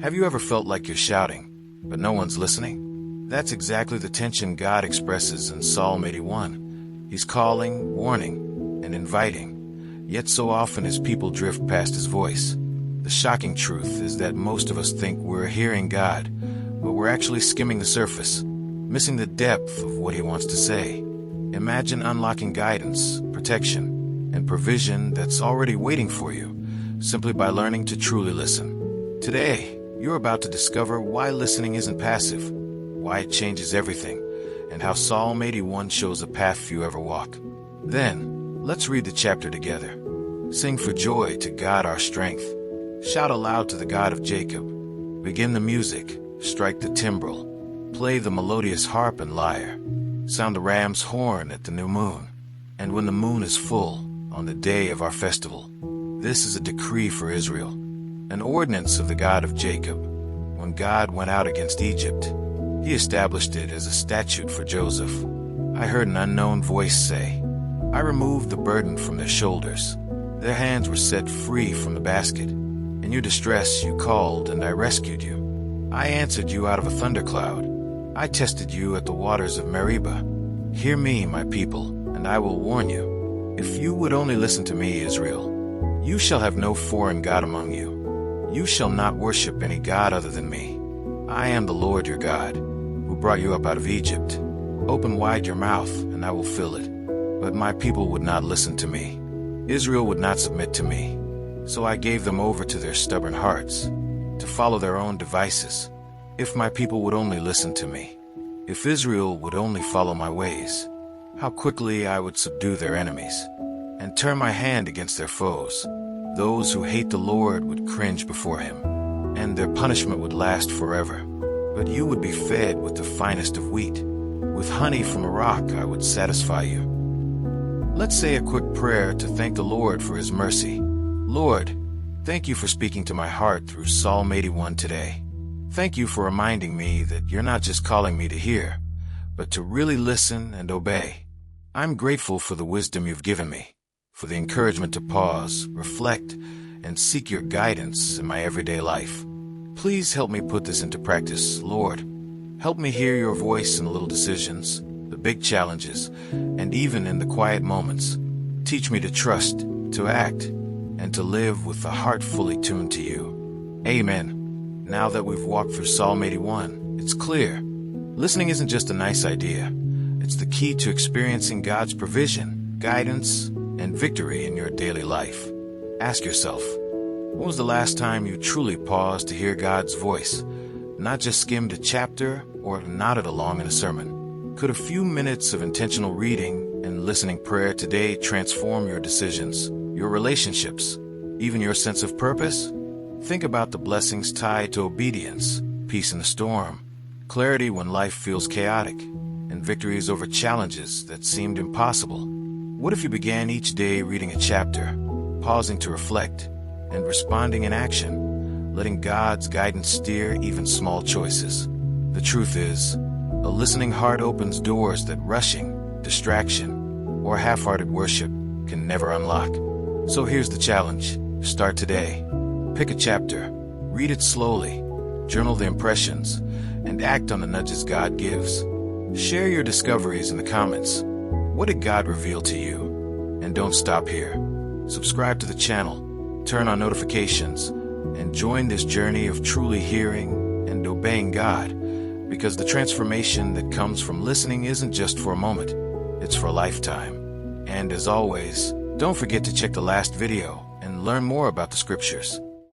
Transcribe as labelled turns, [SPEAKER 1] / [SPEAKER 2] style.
[SPEAKER 1] Have you ever felt like you're shouting, but no one's listening? That's exactly the tension God expresses in Psalm 81. He's calling, warning, and inviting, yet so often his people drift past his voice. The shocking truth is that most of us think we're hearing God, but we're actually skimming the surface, missing the depth of what he wants to say. Imagine unlocking guidance, protection, and provision that's already waiting for you, simply by learning to truly listen. Today, you're about to discover why listening isn't passive, why it changes everything, and how Psalm 81 shows a path few ever walk. Then, let's read the chapter together. Sing for joy to God our strength. Shout aloud to the God of Jacob. Begin the music, strike the timbrel, play the melodious harp and lyre. Sound the ram's horn at the new moon, and when the moon is full, on the day of our festival. This is a decree for Israel, an ordinance of the God of Jacob. When God went out against Egypt, he established it as a statute for Joseph. I heard an unknown voice say, I removed the burden from their shoulders. Their hands were set free from the basket. In your distress you called, and I rescued you. I answered you out of a thundercloud. I tested you at the waters of Meribah. Hear me, my people, and I will warn you. If you would only listen to me, Israel, you shall have no foreign god among you. You shall not worship any god other than me. I am the Lord your God, who brought you up out of Egypt. Open wide your mouth, and I will fill it. But my people would not listen to me. Israel would not submit to me. So I gave them over to their stubborn hearts, to follow their own devices. If my people would only listen to me, if Israel would only follow my ways, how quickly I would subdue their enemies, and turn my hand against their foes. Those who hate the Lord would cringe before him, and their punishment would last forever. But you would be fed with the finest of wheat. With honey from a rock I would satisfy you. Let's say a quick prayer to thank the Lord for his mercy. Lord, thank you for speaking to my heart through Psalm 81 today. Thank you for reminding me that you're not just calling me to hear, but to really listen and obey. I'm grateful for the wisdom you've given me, for the encouragement to pause, reflect, and seek your guidance in my everyday life. Please help me put this into practice, Lord. Help me hear your voice in the little decisions, the big challenges, and even in the quiet moments. Teach me to trust, to act, and to live with a heart fully tuned to you. Amen. Now that we've walked through Psalm 81, it's clear. Listening isn't just a nice idea. It's the key to experiencing God's provision, guidance, and victory in your daily life. Ask yourself, when was the last time you truly paused to hear God's voice? Not just skimmed a chapter or nodded along in a sermon. Could a few minutes of intentional reading and listening prayer today transform your decisions, your relationships, even your sense of purpose? Think about the blessings tied to obedience, peace in the storm, clarity when life feels chaotic, and victories over challenges that seemed impossible. What if you began each day reading a chapter, pausing to reflect, and responding in action, letting God's guidance steer even small choices? The truth is, a listening heart opens doors that rushing, distraction, or half-hearted worship can never unlock. So here's the challenge. Start today. Pick a chapter, read it slowly, journal the impressions, and act on the nudges God gives. Share your discoveries in the comments. What did God reveal to you? And don't stop here. Subscribe to the channel, turn on notifications, and join this journey of truly hearing and obeying God, because the transformation that comes from listening isn't just for a moment, it's for a lifetime. And as always, don't forget to check the last video and learn more about the scriptures.